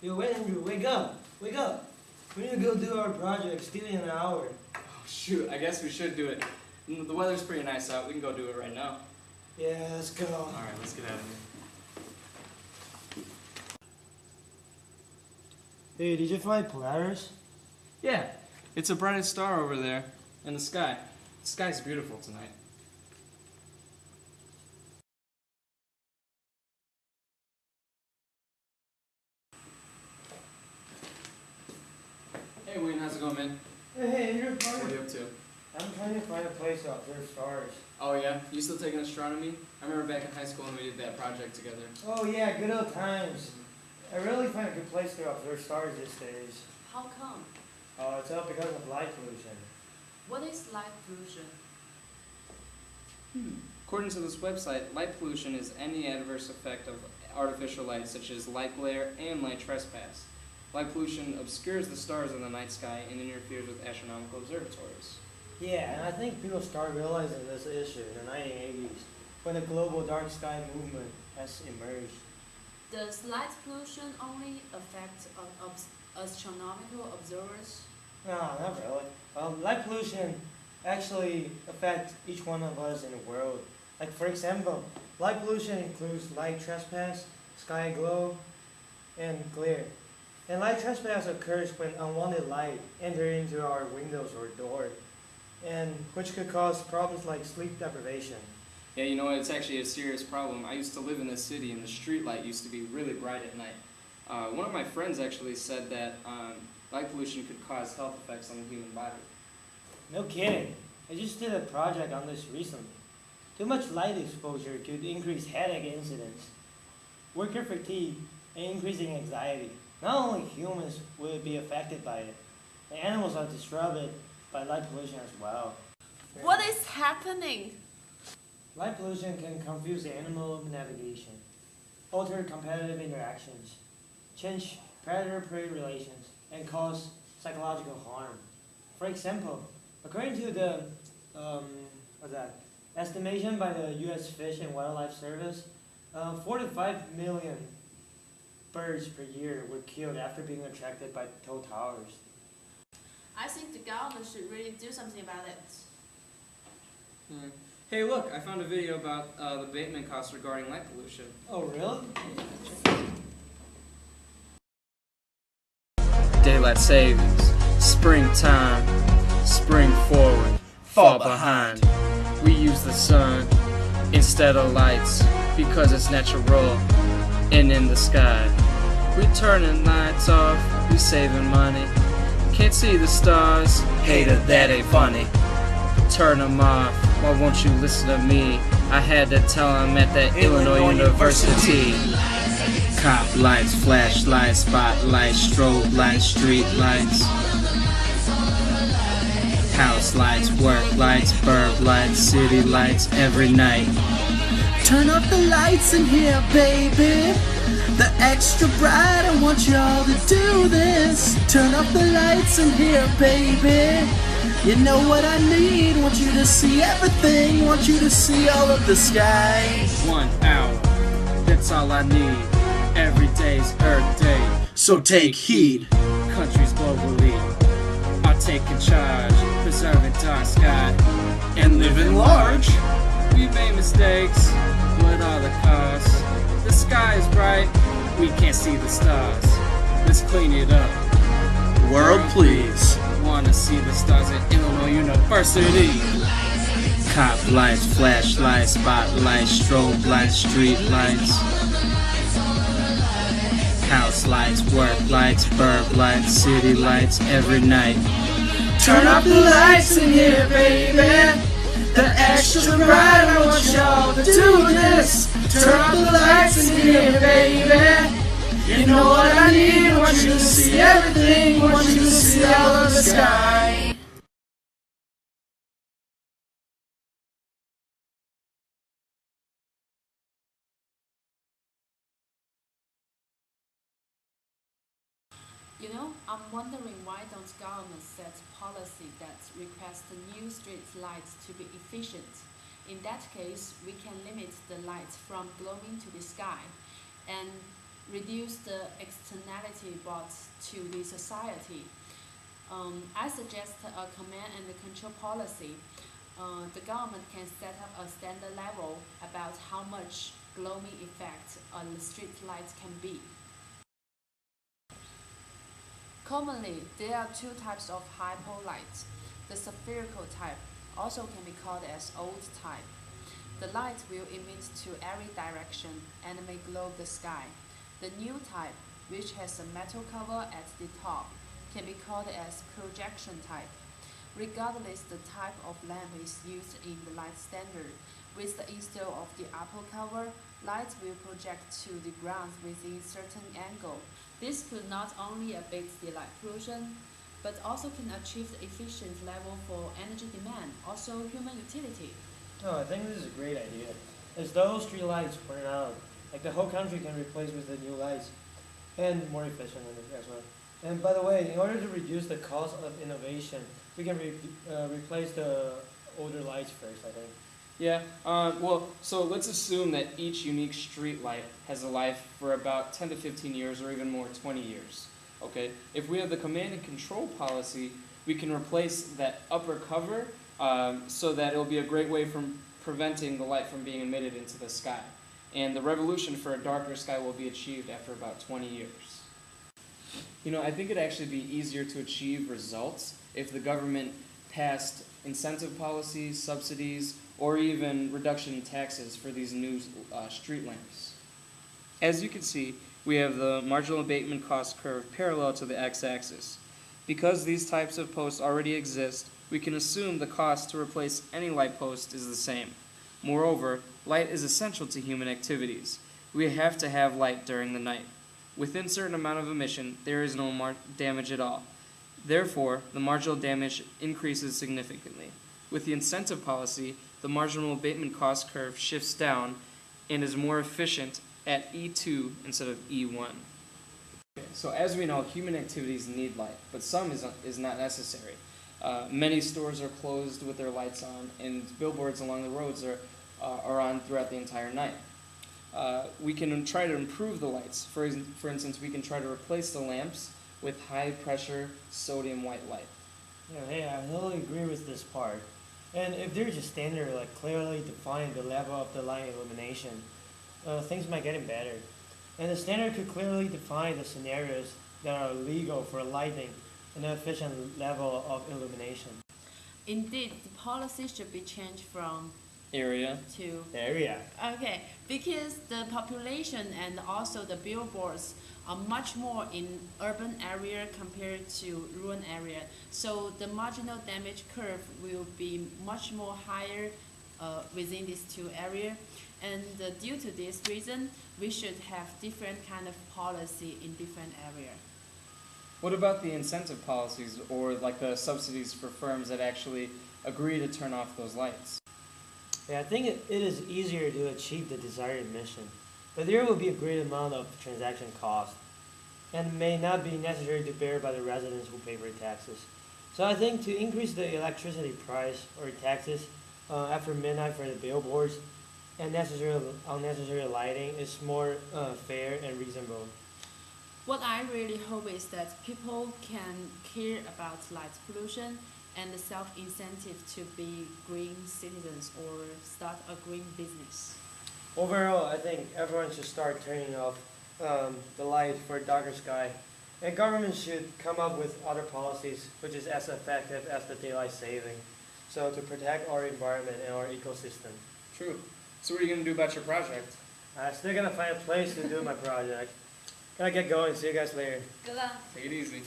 Yo, Andrew, wake up! Wake up! We need to go do our project. Still in an hour. Oh, shoot, I guess we should do it. The weather's pretty nice out. We can go do it right now. Yeah, let's go. Alright, let's get out of here. Hey, did you find Polaris? Yeah, it's a bright star over there in the sky. The sky's beautiful tonight. Hey Wayne, how's it going, man? Hey, Andrew, What are you up to? I'm trying to find a place to observe stars. Oh yeah? You still taking astronomy? I remember back in high school when we did that project together. Oh yeah, good old times. I really find a good place to observe stars these days. How come? It's all because of light pollution. What is light pollution? According to this website, light pollution is any adverse effect of artificial light, such as light glare and light trespass. Light pollution obscures the stars in the night sky and interferes with astronomical observatories. Yeah, and I think people started realizing this issue in the 1980s when the global dark sky movement has emerged. Does light pollution only affect astronomical observers? No, not really. Light pollution actually affects each one of us in the world. Like for example, light pollution includes light trespass, sky glow, and glare. And light trespass occurs when unwanted light enters into our windows or door, and which could cause problems like sleep deprivation. Yeah, you know what? It's actually a serious problem. I used to live in this city, and the street light used to be really bright at night. One of my friends actually said that light pollution could cause health effects on the human body. No kidding. I just did a project on this recently. Too much light exposure could increase headache incidents, worker fatigue, and increasing anxiety. Not only humans will be affected by it, the animals are disrupted by light pollution as well. What is happening? Light pollution can confuse animal navigation, alter competitive interactions, change predator-prey relations, and cause psychological harm. For example, according to the estimation by the U.S. Fish and Wildlife Service, 4 to 5 million birds per year were killed after being attracted by tall towers. I think the government should really do something about it. Hey, look, I found a video about the abatement costs regarding light pollution. Oh, really? Daylight savings, springtime, spring forward, fall behind. We use the sun instead of lights because it's natural and in the sky. We turning lights off, we saving money. Can't see the stars, hater, that ain't funny. Turn them off, why won't you listen to me? I had to tell him at that Illinois University. Cop lights, flashlights, spotlights, strobe lights, street lights, house lights, work lights, burb lights, city lights, every night. Turn off the lights in here, baby. The extra bright, I want y'all to do this. Turn off the lights in here, baby. You know what I need, want you to see everything, want you to see all of the sky. 1 hour, that's all I need. Every day's Earth Day, so take heed. Countries globally are taking charge, preserving dark sky and living large. We made mistakes, what are the costs? The sky is bright, we can't see the stars. Let's clean it up. World, please. Wanna see the stars at Illinois University. Cop lights, flashlights, spotlights, strobe lights, street lights, house lights, work lights, burb lights, city lights, every night. Turn off the lights in here, baby. The extra bright, I want y'all to do this. Turn off the lights in here, baby. You know what I need, want you to see everything, want you to see all of the sky. You know, I'm wondering why don't government set policy that requires the new street lights to be efficient. In that case, we can limit the light from glowing to the sky. And reduce the externality brought to the society. I suggest a command and control policy. The government can set up a standard level about how much gloaming effect a street light can be. Commonly, there are two types of hypo lights. The spherical type, also can be called as old type. The light will emit to every direction and may glow the sky. The new type, which has a metal cover at the top, can be called as projection type. Regardless the type of lamp is used in the light standard, with the install of the upper cover, light will project to the ground within a certain angle. This could not only abate the light pollution, but also can achieve the efficient level for energy demand, also human utility. Oh, I think this is a great idea. As those street lights burn out, like the whole country can replace with the new lights, and more efficient as well. And by the way, in order to reduce the cost of innovation, we can replace the older lights first, I think. Yeah, well, so let's assume that each unique street light has a life for about 10 to 15 years or even more, 20 years. Okay, if we have the command and control policy, we can replace that upper cover so that it'll be a great way from preventing the light from being emitted into the sky. And the revolution for a darker sky will be achieved after about 20 years. You know, I think it'd actually be easier to achieve results if the government passed incentive policies, subsidies, or even reduction in taxes for these new street lamps. As you can see, we have the marginal abatement cost curve parallel to the x-axis. Because these types of posts already exist, we can assume the cost to replace any light post is the same. Moreover, light is essential to human activities. We have to have light during the night. Within a certain amount of emission, there is no damage at all. Therefore, the marginal damage increases significantly. With the incentive policy, the marginal abatement cost curve shifts down and is more efficient at E2 instead of E1. So as we know, human activities need light, but some is not necessary. Many stores are closed with their lights on, and billboards along the roads are on throughout the entire night. We can try to improve the lights. For instance, we can try to replace the lamps with high-pressure sodium white light. Yeah, hey, I totally agree with this part. And if there's a standard like clearly define the level of the light illumination, things might get better. And the standard could clearly define the scenarios that are legal for lighting and an efficient level of illumination. Indeed, the policy should be changed from Area. to Area. okay, because the population and also the billboards are much more in urban area compared to rural area. So the marginal damage curve will be much more higher within these two areas. And due to this reason, we should have different kind of policy in different area. What about the incentive policies or like the subsidies for firms that actually agree to turn off those lights? Yeah, I think it is easier to achieve the desired mission, but there will be a great amount of transaction cost, and may not be necessary to bear by the residents who pay for taxes. So I think to increase the electricity price or taxes after midnight for the billboards and unnecessary lighting is more fair and reasonable. What I really hope is that people can care about light pollution and the self-incentive to be green citizens or start a green business. Overall, I think everyone should start turning off the light for a darker sky, and government should come up with other policies which is as effective as the daylight saving, so to protect our environment and our ecosystem. True. So what are you going to do about your project? I'm still gonna find a place to do my project. Gotta get going. See you guys later. Good luck. Take it easy.